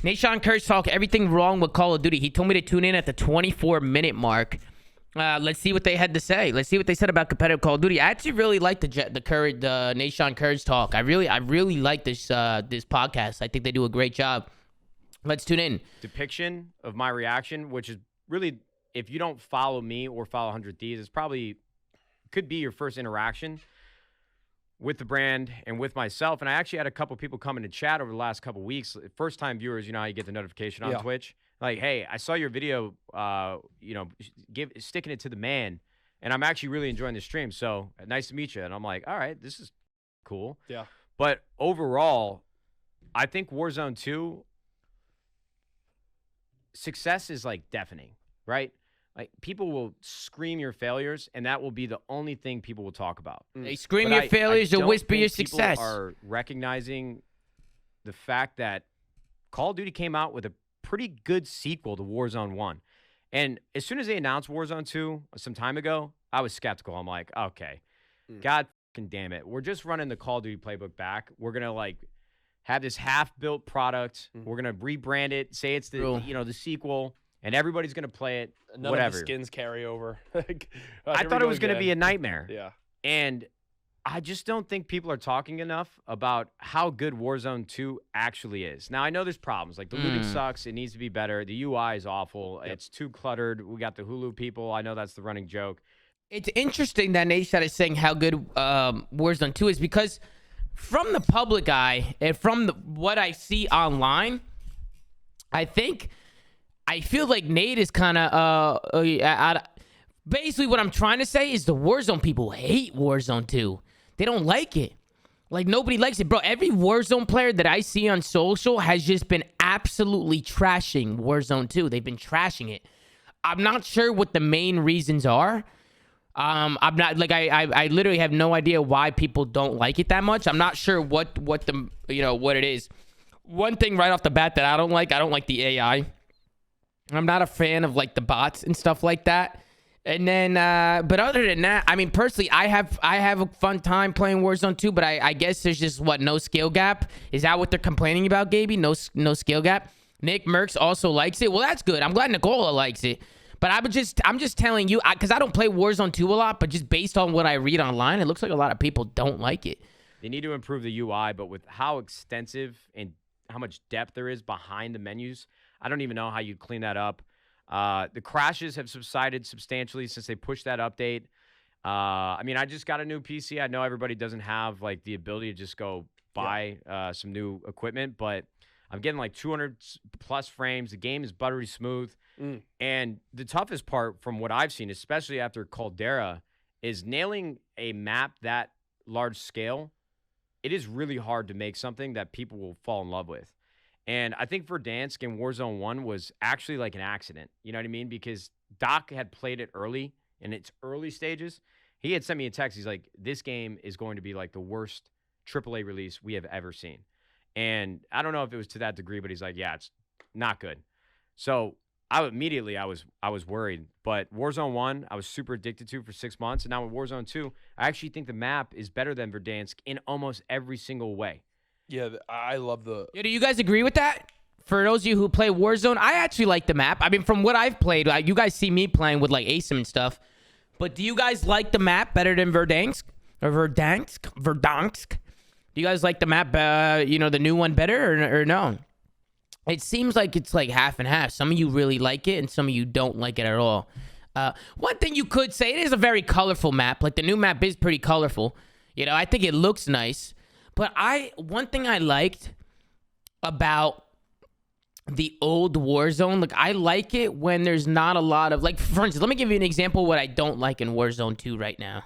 Nadeshot Kurtz talk everything wrong with Call of Duty. He told me to tune in at the 24-minute mark. Let's see what they had to say. Let's see what they said about competitive Call of Duty. I actually really like the Nadeshot Kurtz talk. I really like this podcast. I think they do a great job. Let's tune in. Depiction of my reaction, which is really, if you don't follow me or follow 100 Thieves, it's probably could be your first interaction with the brand and with myself. And I actually had a couple people come into chat over the last couple weeks. First-time viewers, you know how you get the notification on Twitch? Like, hey, I saw your video, sticking it to the man, and I'm actually really enjoying the stream. So nice to meet you. And I'm like, all right, this is cool. Yeah. But overall, I think Warzone 2, success is like deafening, right? Like, people will scream your failures, and that will be the only thing people will talk about. They scream your failures or whisper your success. People are recognizing the fact that Call of Duty came out with a pretty good sequel to Warzone 1. And as soon as they announced Warzone 2 some time ago, I was skeptical. I'm like, okay, God fucking damn it. We're just running the Call of Duty playbook back. We're going to, like, have this half-built product. We're going to rebrand it, say it's the, the sequel, and everybody's going to play it. None whatever. of the skins carry over. I thought it was going to be a nightmare. Yeah. And I just don't think people are talking enough about how good Warzone 2 actually is. Now, I know there's problems. Like, the looting sucks. It needs to be better. The UI is awful. Yep. It's too cluttered. We got the Hulu people. I know that's the running joke. It's interesting that Nadeshot is saying how good Warzone 2 is, because from the public eye and from what I see online, I feel like Nate is kind of basically what I'm trying to say is the Warzone people hate Warzone 2. They don't like it. Like, nobody likes it, bro. Every Warzone player that I see on social has just been absolutely trashing Warzone 2. They've been trashing it. I'm not sure what the main reasons are. I'm not, like, I literally have no idea why people don't like it that much. I'm not sure what it is. One thing right off the bat that I don't like the AI. I'm not a fan of, like, the bots and stuff like that. And then, but other than that, I mean, personally, I have a fun time playing Warzone 2, but I guess there's just, no skill gap? Is that what they're complaining about, Gaby? No skill gap? Nick Merckx also likes it. Well, that's good. I'm glad Nicola likes it. But I'm just telling you, because I don't play Warzone 2 a lot, but just based on what I read online, it looks like a lot of people don't like it. They need to improve the UI, but with how extensive and how much depth there is behind the menus, I don't even know how you clean that up. The crashes have subsided substantially since they pushed that update. I mean, I just got a new PC. I know everybody doesn't have, like, the ability to just go buy some new equipment, but I'm getting like 200 plus frames. The game is buttery smooth. And the toughest part from what I've seen, especially after Caldera, is nailing a map that large scale. It is really hard to make something that people will fall in love with. And I think Verdansk in Warzone 1 was actually like an accident. You know what I mean? Because Doc had played it early, in its early stages. He had sent me a text. He's like, this game is going to be like the worst AAA release we have ever seen. And I don't know if it was to that degree, but he's like, yeah, it's not good. So I was worried. But Warzone 1, I was super addicted to for 6 months. And now with Warzone 2, I actually think the map is better than Verdansk in almost every single way. Yeah, I love the... Yeah, do you guys agree with that? For those of you who play Warzone, I actually like the map. I mean, from what I've played, you guys see me playing with, like, ASIM and stuff. But do you guys like the map better than Verdansk? Or Verdansk? Do you guys like the map, the new one better or no? It seems like it's like half and half. Some of you really like it, and some of you don't like it at all. One thing you could say, it is a very colorful map. Like, the new map is pretty colorful. I think it looks nice. But one thing I liked about the old Warzone, like, I like it when there's not a lot of, like, for instance, let me give you an example of what I don't like in Warzone 2 right now.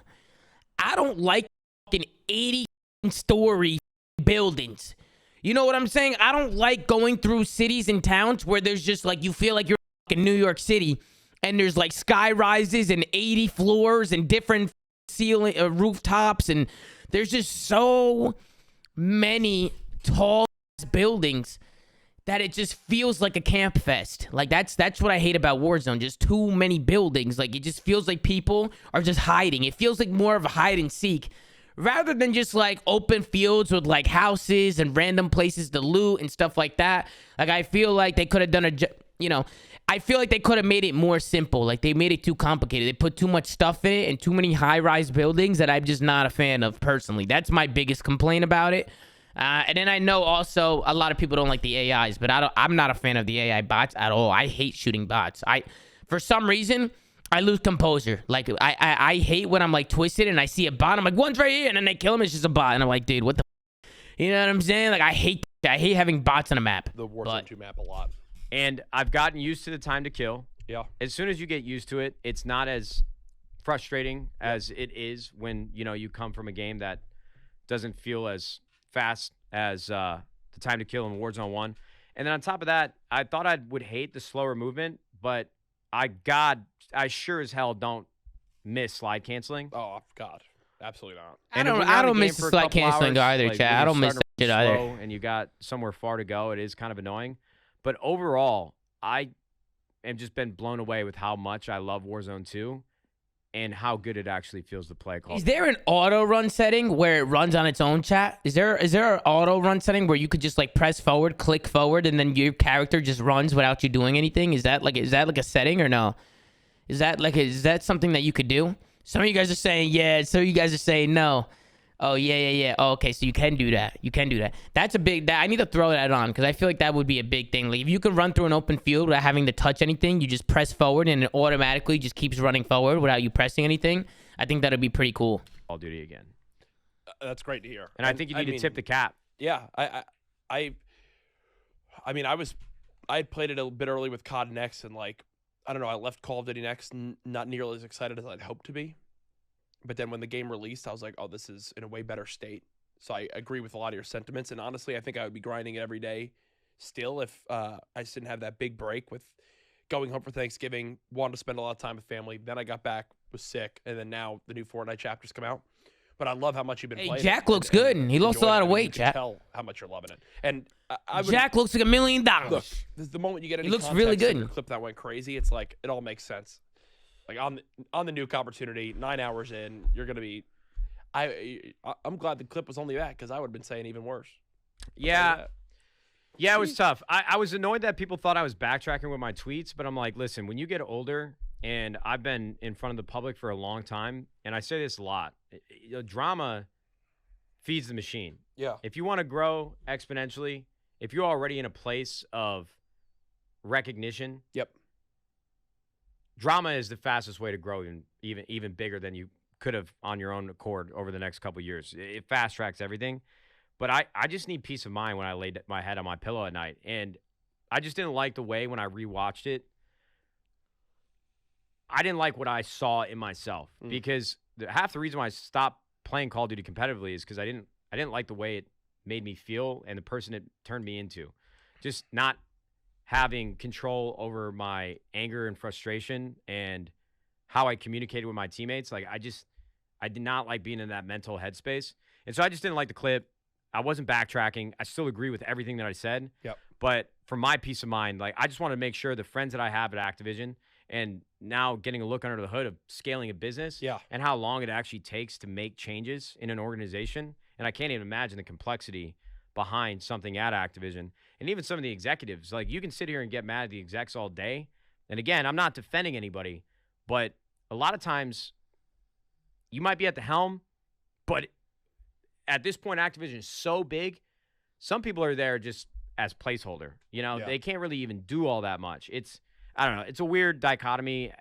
I don't like fucking 80-story buildings. You know what I'm saying? I don't like going through cities and towns where there's just, like, you feel like you're in New York City, and there's, like, sky rises and 80 floors and different ceiling rooftops, and there's just so many tall buildings that it just feels like a camp fest. Like, that's what I hate about Warzone. Just too many buildings. Like, it just feels like people are just hiding. It feels like more of a hide and seek rather than just like open fields with like houses and random places to loot and stuff like that. Like I feel like they could have done I feel like they could have made it more simple. Like they made it too complicated. They put too much stuff in it and too many high-rise buildings that I'm just not a fan of personally. That's my biggest complaint about it. And then I know also a lot of people don't like the AIs, but I'm not a fan of the AI bots at all. I hate shooting bots. For some reason, I lose composure. Like I hate when I'm like twisted and I see a bot. I'm like, one's right here, and then they kill him. It's just a bot, and I'm like, dude, what the? You know what I'm saying? Like I hate having bots on a map. The Warzone 2 map a lot. And I've gotten used to the time to kill. Yeah. As soon as you get used to it, it's not as frustrating as it is when you come from a game that doesn't feel as fast as the time to kill in Warzone 1. And then on top of that, I thought I would hate the slower movement, but I sure as hell don't miss slide canceling. Oh God, absolutely not. I don't miss the slide canceling either, chat. I don't miss that shit either. And you got somewhere far to go. It is kind of annoying, but overall, I am just been blown away with how much I love Warzone 2 and how good it actually feels to play. Is there an auto run setting where it runs on its own, chat? Is there an auto run setting where you could just like press forward, click forward, and then your character just runs without you doing anything? Is that like a setting or no? Is that something that you could do? Some of you guys are saying yeah, some of you guys are saying no. Oh yeah. Oh, okay, so you can do that. That's a big. I need to throw that on because I feel like that would be a big thing. Like if you can run through an open field without having to touch anything, you just press forward and it automatically just keeps running forward without you pressing anything. I think that'd be pretty cool. Call of Duty again. That's great to hear. And I think you need to tip the cap. Yeah, I mean, I had played it a bit early with COD Next, and like I don't know, I left Call of Duty Next not nearly as excited as I'd hoped to be. But then when the game released, I was like, oh, this is in a way better state. So I agree with a lot of your sentiments. And honestly, I think I would be grinding it every day still if I just didn't have that big break with going home for Thanksgiving, wanted to spend a lot of time with family. Then I got back, was sick. And then now the new Fortnite chapters come out. But I love how much you've been playing. Jack looks good. And he lost a lot of weight, Jack. Tell how much you're loving it. And Jack looks like $1 million. Look, the moment you get any he looks context really good. of your clip that went crazy, it's like it all makes sense. Like on the nuke opportunity, 9 hours in, you're gonna be. I'm glad the clip was only that because I would have been saying even worse. Yeah, it was tough. I was annoyed that people thought I was backtracking with my tweets, but I'm like, listen, when you get older, and I've been in front of the public for a long time, and I say this a lot, drama feeds the machine. Yeah. If you want to grow exponentially, if you're already in a place of recognition, yep. Drama is the fastest way to grow even bigger than you could have on your own accord over the next couple of years. It fast tracks everything. But I just need peace of mind when I laid my head on my pillow at night. And I just didn't like the way when I rewatched it. I didn't like what I saw in myself because half the reason why I stopped playing Call of Duty competitively is because I didn't like the way it made me feel and the person it turned me into. Just not having control over my anger and frustration and how I communicated with my teammates. Like I did not like being in that mental headspace. And so I just didn't like the clip. I wasn't backtracking. I still agree with everything that I said. Yep. But for my peace of mind, like I just want to make sure the friends that I have at Activision and now getting a look under the hood of scaling a business and how long it actually takes to make changes in an organization. And I can't even imagine the complexity behind something at Activision. And even some of the executives, like you can sit here and get mad at the execs all day. And again, I'm not defending anybody, but a lot of times you might be at the helm, but at this point, Activision is so big, some people are there just as placeholder. They can't really even do all that much. I don't know. It's a weird dichotomy.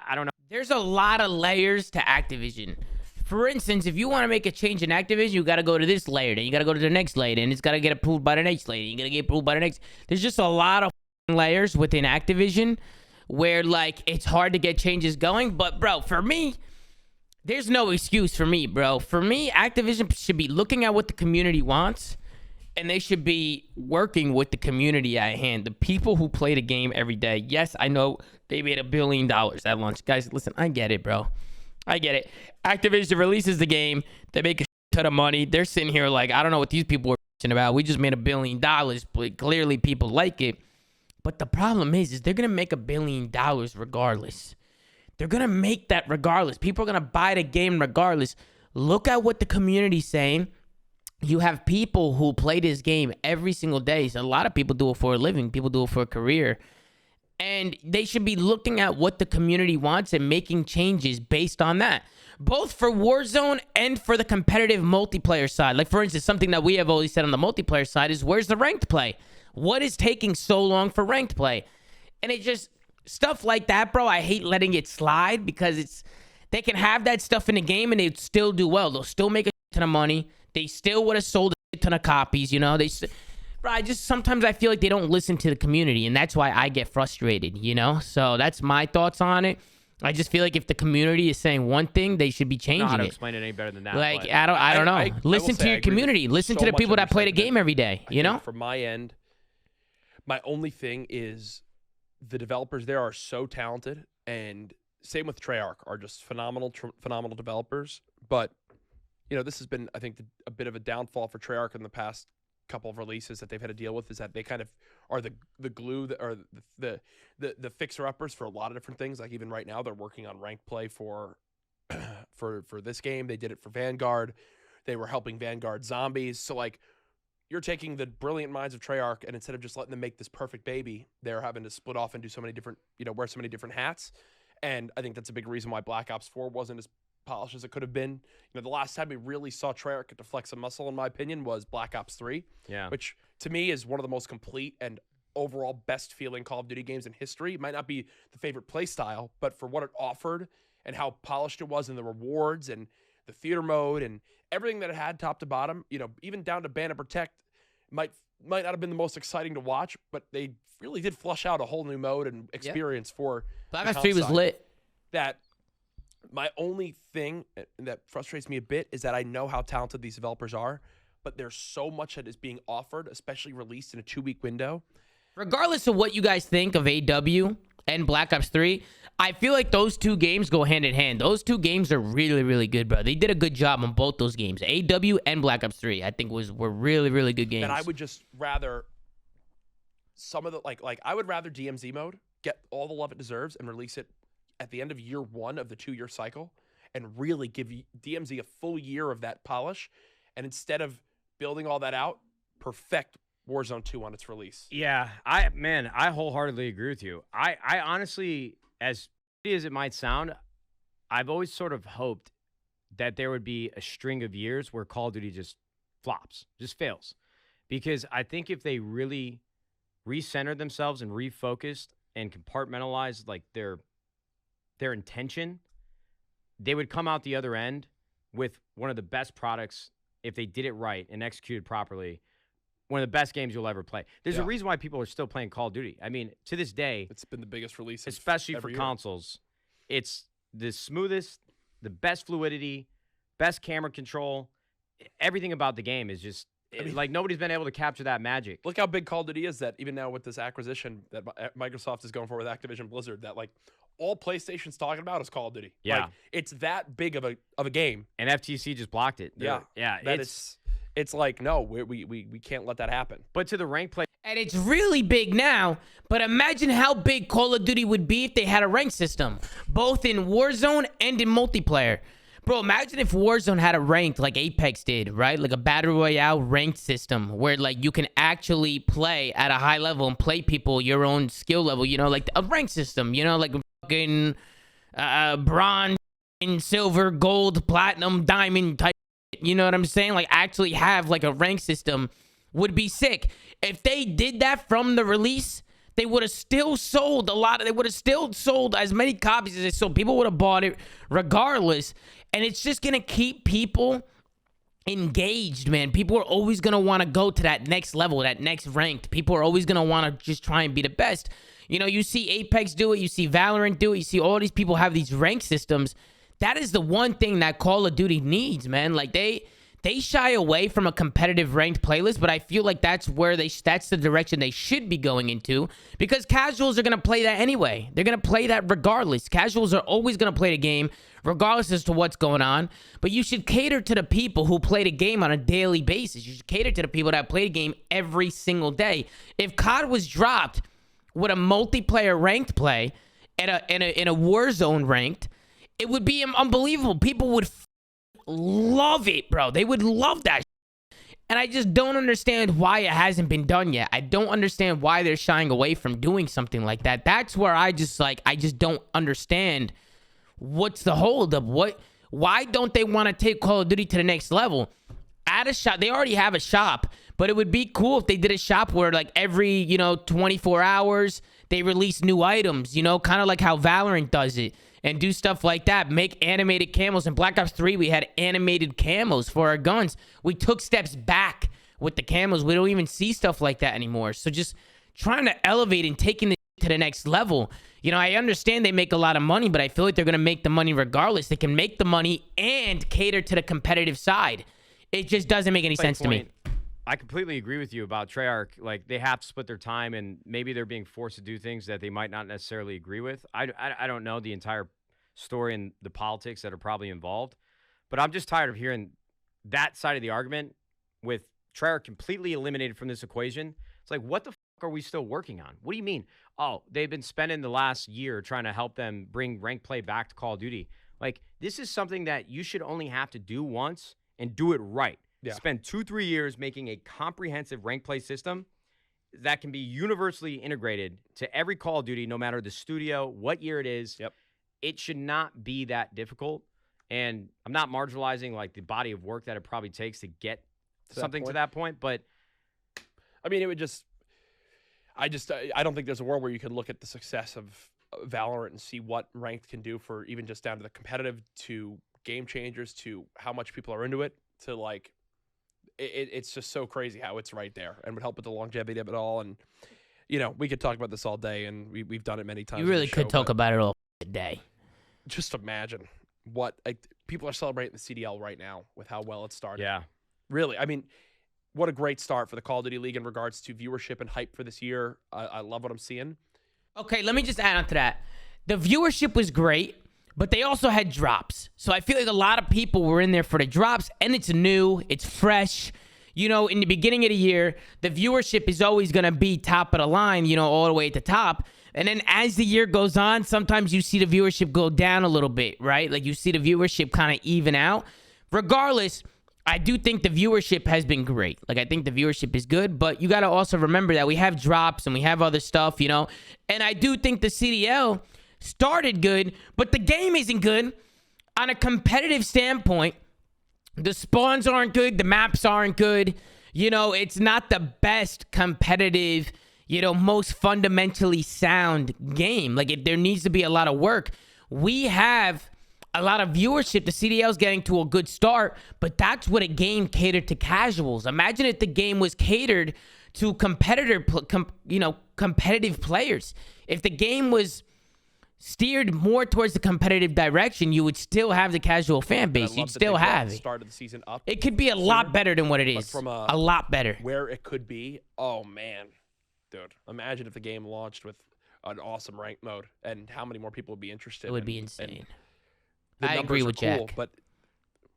I don't know. There's a lot of layers to Activision. For instance, if you want to make a change in Activision, you got to go to this layer, then you got to go to the next layer, and it's got to get approved by the next layer. You got to get approved by the next. There's just a lot of layers within Activision where, like, it's hard to get changes going. But, bro, for me, there's no excuse for me, bro. For me, Activision should be looking at what the community wants, and they should be working with the community at hand. The people who play the game every day. Yes, I know they made $1 billion at launch. Guys, listen, I get it, bro. I get it. Activision releases the game. They make a ton of money. They're sitting here like, I don't know what these people are about. We just made $1 billion, but clearly people like it. But the problem is they're going to make $1 billion regardless. They're going to make that regardless. People are going to buy the game regardless. look at what the community's saying. You have people who play this game every single day. So a lot of people do it for a living. People do it for a career. And they should be looking at what the community wants and making changes based on that. Both for Warzone and for the competitive multiplayer side. Like, for instance, something that we have always said on the multiplayer side is, where's the ranked play? What is taking so long for ranked play? And it just, stuff like that, bro, I hate letting it slide because they can have that stuff in the game and they'd still do well. They'll still make a ton of money. They still would have sold a ton of copies, you know? Bro, sometimes I feel like they don't listen to the community, and that's why I get frustrated, you know? So that's my thoughts on it. I just feel like if the community is saying one thing, they should be changing I don't know how to it. explain it any better than that. Like, I don't know. Listen to your community. Listen to the people that play the game every day, you know? From my end, my only thing is the developers there are so talented, and same with Treyarch, are just phenomenal developers. But, you know, this has been, I think, a bit of a downfall for Treyarch in the past couple of releases that they've had to deal with, is that they kind of are the glue that, or the fixer-uppers for a lot of different things. Like, even right now, they're working on ranked play for this game. They did it for Vanguard. They were helping Vanguard Zombies. So, like, you're taking the brilliant minds of Treyarch, and instead of just letting them make this perfect baby, they're having to split off and do so many different, you know, wear so many different hats. And I think that's a big reason why Black Ops 4 wasn't as polished as it could have been. You know, the last time we really saw Treyarch get to flex a muscle, in my opinion, was Black Ops 3. Yeah. Which, to me, is one of the most complete and overall best feeling Call of Duty games in history. It might not be the favorite play style, but for what it offered and how polished it was, and the rewards and the theater mode and everything that it had top to bottom, you know, even down to Ban and Protect, might not have been the most exciting to watch, but they really did flush out a whole new mode and experience for Black Ops 3 was lit. That my only thing that frustrates me a bit is that I know how talented these developers are, but there's so much that is being offered, especially released in a 2-week window. Regardless of what you guys think of AW and Black Ops 3, I feel like those two games go hand in hand. Those two games are really, really good, bro. They did a good job on both those games. AW and Black Ops 3, I think were really, really good games. And I would just rather some of the like I would rather DMZ mode get all the love it deserves and release it at the end of year 1 of the 2-year cycle, and really give DMZ a full year of that polish. And instead of building all that out, perfect Warzone 2 on its release. Yeah, I wholeheartedly agree with you. I honestly, as shitty as it might sound, I've always sort of hoped that there would be a string of years where Call of Duty just flops, just fails. Because I think if they really recentered themselves and refocused and compartmentalized like their intention, they would come out the other end with one of the best products if they did it right and executed properly. One of the best games you'll ever play. There's a reason why people are still playing Call of Duty. I mean, to this day, it's been the biggest release, especially for year. Consoles. It's the smoothest, the best fluidity, best camera control. Everything about the game is just like nobody's been able to capture that magic. Look how big Call of Duty is, that even now with this acquisition that Microsoft is going for with Activision Blizzard, that like all PlayStation's talking about is Call of Duty. Yeah, like, it's that big of a game. And FTC just blocked it. Yeah. It's like, no, we can't let that happen. But to the rank play, and it's really big now, but imagine how big Call of Duty would be if they had a rank system, both in Warzone and in multiplayer. Bro, imagine if Warzone had a ranked like Apex did, right? Like a Battle Royale ranked system where like you can actually play at a high level and play people your own skill level, you know, like a ranked system, you know, like fucking bronze, silver, gold, platinum, diamond type. You know what I'm saying? Like, actually have like a rank system would be sick. If they did that from the release, they would have still sold they would have still sold as many copies as they sold. People would have bought it regardless. And it's just going to keep people engaged, man. People are always going to want to go to that next level, that next ranked. People are always going to want to just try and be the best. You know, you see Apex do it. You see Valorant do it. You see all these people have these rank systems. That is the one thing that Call of Duty needs, man. Like, they shy away from a competitive ranked playlist, but I feel like that's where that's the direction they should be going into, because casuals are going to play that anyway. They're going to play that regardless. Casuals are always going to play the game regardless as to what's going on, but you should cater to the people who play the game on a daily basis. You should cater to the people that play the game every single day. If COD was dropped with a multiplayer ranked play in a Warzone ranked, it would be unbelievable. People would love it, bro. They would love that. And I just don't understand why it hasn't been done yet. I don't understand why they're shying away from doing something like that. That's where I just don't understand what's the holdup. Why don't they want to take Call of Duty to the next level? Add a shop. They already have a shop, but it would be cool if they did a shop where like every, 24 hours they release new items, kind of like how Valorant does it, and do stuff like that. Make animated camos. In Black Ops 3, we had animated camos for our guns. We took steps back with the camos. We don't even see stuff like that anymore. So just trying to elevate and taking it to the next level. I understand they make a lot of money, but I feel like they're going to make the money regardless. They can make the money and cater to the competitive side. It just doesn't make any sense to me. I completely agree with you about Treyarch. Like, they have to split their time, and maybe they're being forced to do things that they might not necessarily agree with. I don't know the entire story and the politics that are probably involved, but I'm just tired of hearing that side of the argument with Treyarch completely eliminated from this equation. It's like, what the fuck are we still working on? What do you mean? Oh, they've been spending the last year trying to help them bring ranked play back to Call of Duty. Like, this is something that you should only have to do once and do it right. Yeah. Spend 2-3 years making a comprehensive rank play system that can be universally integrated to every Call of Duty, no matter the studio, what year it is. Yep. It should not be that difficult. And I'm not marginalizing like the body of work that it probably takes to get something to that point. But I mean, it would just, I don't think there's a world where you can look at the success of Valorant and see what ranked can do for even just down to the competitive, to game changers, to how much people are into it, to like, it's just so crazy how it's right there and would help with the longevity of it all. And, we could talk about this all day, and we've done it many times. You really could talk about it all day. Just imagine what people are celebrating the CDL right now with how well it started. Yeah. Really. I mean, what a great start for the Call of Duty League in regards to viewership and hype for this year. I love what I'm seeing. Okay, let me just add on to that. The viewership was great, but they also had drops. So I feel like a lot of people were in there for the drops, and it's new, it's fresh. In the beginning of the year, the viewership is always going to be top of the line, all the way at the top. And then as the year goes on, sometimes you see the viewership go down a little bit, right? Like you see the viewership kind of even out. Regardless, I do think the viewership has been great. Like, I think the viewership is good, but you got to also remember that we have drops and we have other stuff, And I do think the CDL started good, but the game isn't good on a competitive standpoint. The spawns aren't good. The maps aren't good. It's not the best competitive, most fundamentally sound game. Like, there needs to be a lot of work. We have a lot of viewership. The CDL's getting to a good start, but that's what a game catered to casuals. Imagine if the game was catered to competitive players. If the game was steered more towards the competitive direction, you would still have the casual fan base. You'd still have it. Started the season up. It could be a lot better than what it is. From a lot better. Where it could be. Oh man, dude! Imagine if the game launched with an awesome ranked mode, and how many more people would be interested. It would be insane. I agree with Jack, but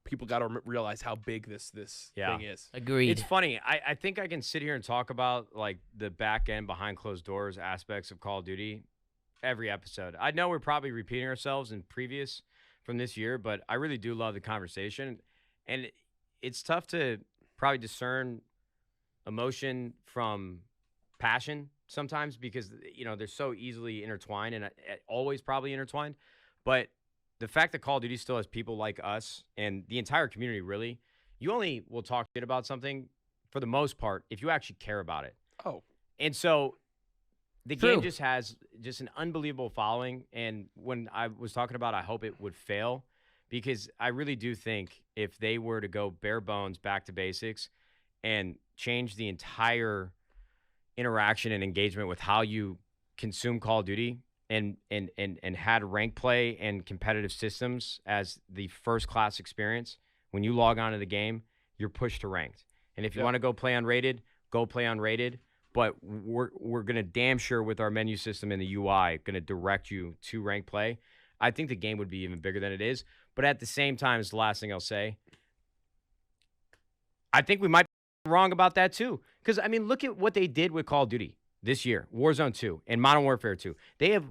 people got to realize how big this thing is. Agreed. It's funny. I think I can sit here and talk about like the back end, behind closed doors aspects of Call of Duty every episode. I know we're probably repeating ourselves in previous from this year, but I really do love the conversation. And it's tough to probably discern emotion from passion sometimes because, they're so easily intertwined and always probably intertwined. But the fact that Call of Duty still has people like us and the entire community, really, you only will talk shit about something for the most part if you actually care about it. Oh. And so the game just has just an unbelievable following. And when I was talking about I hope it would fail, because I really do think if they were to go bare bones back to basics and change the entire interaction and engagement with how you consume Call of Duty and had rank play and competitive systems as the first class experience, when you log on to the game, you're pushed to ranked. And if you want to go play unrated, go play unrated. But we're going to damn sure with our menu system and the UI going to direct you to rank play. I think the game would be even bigger than it is. But at the same time, is the last thing I'll say, I think we might be wrong about that too. Because, I mean, look at what they did with Call of Duty this year, Warzone 2 and Modern Warfare 2. They have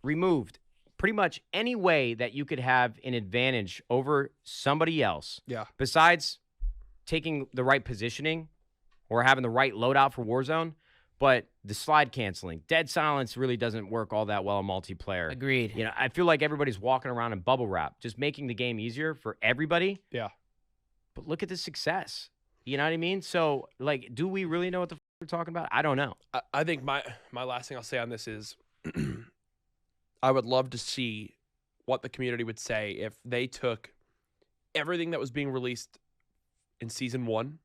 removed pretty much any way that you could have an advantage over somebody else. Yeah. Besides taking the right positioning or having the right loadout for Warzone, but the slide canceling, dead silence really doesn't work all that well in multiplayer. Agreed. You know, I feel like everybody's walking around in bubble wrap, just making the game easier for everybody. Yeah. But look at the success. You know what I mean? So, like, do we really know what the we're talking about? I don't know. I think my last thing I'll say on this is I would love to see what the community would say if they took everything that was being released in season 1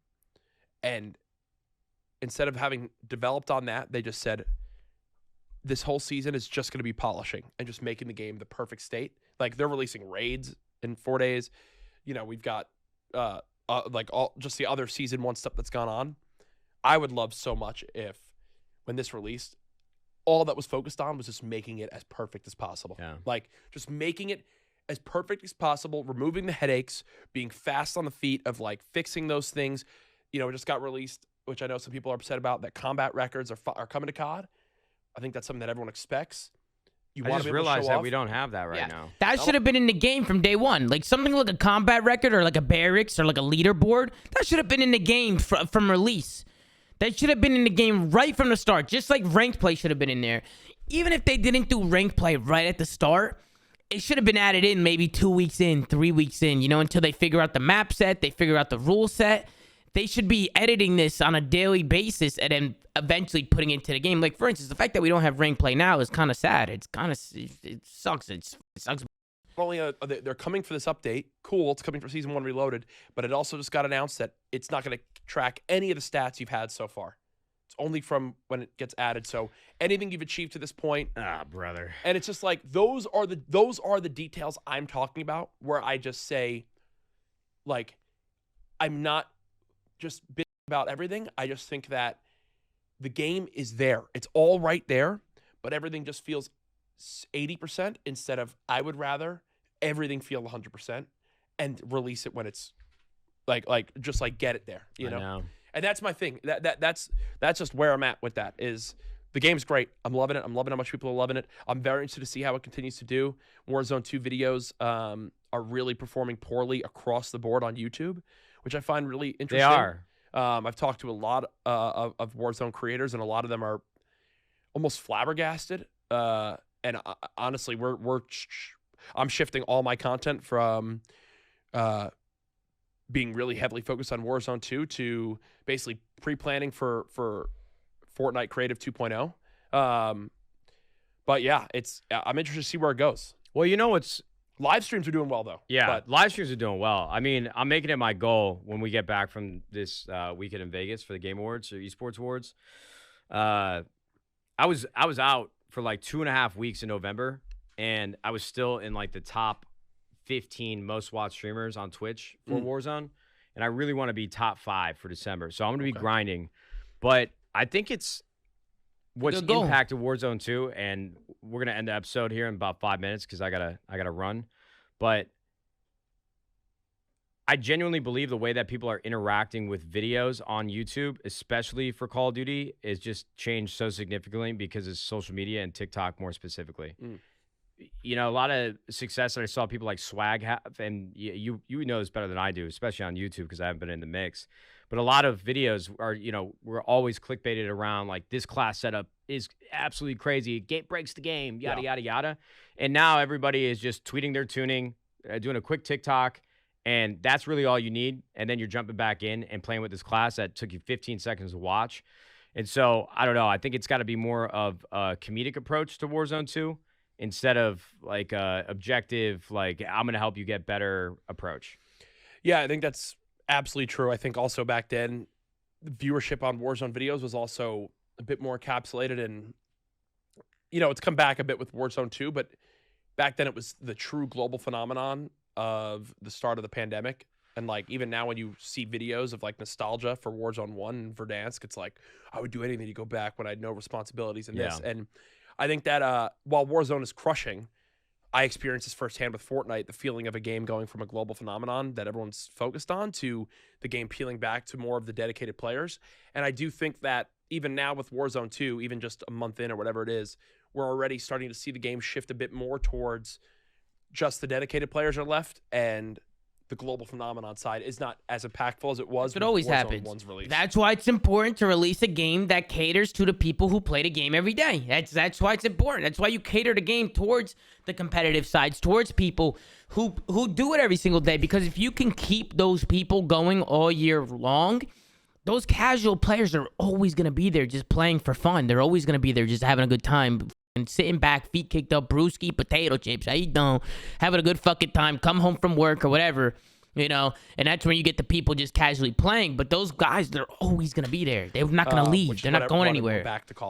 and instead of having developed on that, they just said this whole season is just going to be polishing and just making the game the perfect state. Like they're releasing raids in 4 days. You know, we've got like all just the other season 1 stuff that's gone on. I would love so much if when this released, all that was focused on was just making it as perfect as possible. Yeah. Like just making it as perfect as possible, removing the headaches, being fast on the feet of like fixing those things. You know, it just got released, which I know some people are upset about, that combat records are coming to COD. I think that's something that everyone expects. You I want just to be able to realized show that off. we don't have that right now. That should have been in the game from day one. Like something like a combat record or like a barracks or like a leaderboard. That should have been in the game from release. That should have been in the game right from the start. Just like ranked play should have been in there. Even if they didn't do ranked play right at the start, it should have been added in maybe 2 weeks in, 3 weeks in, you know, until they figure out the map set, they figure out the rule set. They should be editing this on a daily basis and then eventually putting it into the game. Like, for instance, the fact that we don't have ranked play now is kind of sad. It sucks. It sucks. Only they're coming for this update. Cool, it's coming for Season 1 Reloaded, but it also just got announced that it's not going to track any of the stats you've had so far. It's only from when it gets added. So anything you've achieved to this point. Ah, brother. And it's just like those are the details I'm talking about where I just say, like, I'm not just bitching about everything. I just think that the game is there. It's all right there, but everything just feels 80% instead of I would rather everything feel 100% and release it when it's like just like get it there, you know? And that's my thing. That's just where I'm at with that is the game's great. I'm loving it. I'm loving how much people are loving it. I'm very interested to see how it continues to do. Warzone 2 videos are really performing poorly across the board on YouTube, which I find really interesting. They are. I've talked to a lot of Warzone creators, and a lot of them are almost flabbergasted. And honestly, I'm shifting all my content from being really heavily focused on Warzone 2 to basically pre-planning for Fortnite Creative 2.0. But yeah, I'm interested to see where it goes. Well, you know what's Live streams are doing well though. Yeah, but live streams are doing well. I mean, I'm making it my goal when we get back from this weekend in Vegas for the Game Awards or Esports Awards. I was out for like 2.5 weeks in November, and I was still in like the top 15 most watched streamers on Twitch for Warzone, and I really want to be top 5 for December. So I'm going to be grinding, but I think it's what's impacted Warzone 2, and we're gonna end the episode here in about 5 minutes because I gotta run. But I genuinely believe the way that people are interacting with videos on YouTube, especially for Call of Duty, is just changed so significantly because of social media and TikTok more specifically. You know, a lot of success that I saw people like Swag have, and you know this better than I do, especially on YouTube because I haven't been in the mix. But a lot of videos are, you know, we're always clickbaited around like this class setup is absolutely crazy. Gate breaks the game, yada, yada, yada. And now everybody is just tweeting their tuning, doing a quick TikTok, and that's really all you need. And then you're jumping back in and playing with this class that took you 15 seconds to watch. And so, I don't know. I think it's got to be more of a comedic approach to Warzone 2 instead of like a objective, like I'm going to help you get better approach. Yeah, I think that's absolutely true. I think also back then, the viewership on Warzone videos was also a bit more encapsulated, and you know, it's come back a bit with Warzone 2, but back then it was the true global phenomenon of the start of the pandemic. And like even now when you see videos of like nostalgia for Warzone 1 and Verdansk, it's like I would do anything to go back when I had no responsibilities in this. And I think that while Warzone is crushing, I experienced this firsthand with Fortnite, the feeling of a game going from a global phenomenon that everyone's focused on to the game peeling back to more of the dedicated players. And I do think that even now with Warzone 2, even just a month in or whatever it is, we're already starting to see the game shift a bit more towards just the dedicated players are left, and the global phenomenon side is not as impactful as it was. It with always Warzone happens. 1's release. That's why it's important to release a game that caters to the people who play the game every day. That's why it's important. That's why you cater the game towards the competitive sides, towards people who do it every single day. Because if you can keep those people going all year long, those casual players are always going to be there just playing for fun. They're always going to be there just having a good time. And sitting back, feet kicked up, brewski, potato chips, how you doing? Having a good fucking time, come home from work or whatever, you know? And that's when you get the people just casually playing. But those guys, they're always going to be there. They're not going to leave. Which is They're not what going brought anywhere. everyone back to Call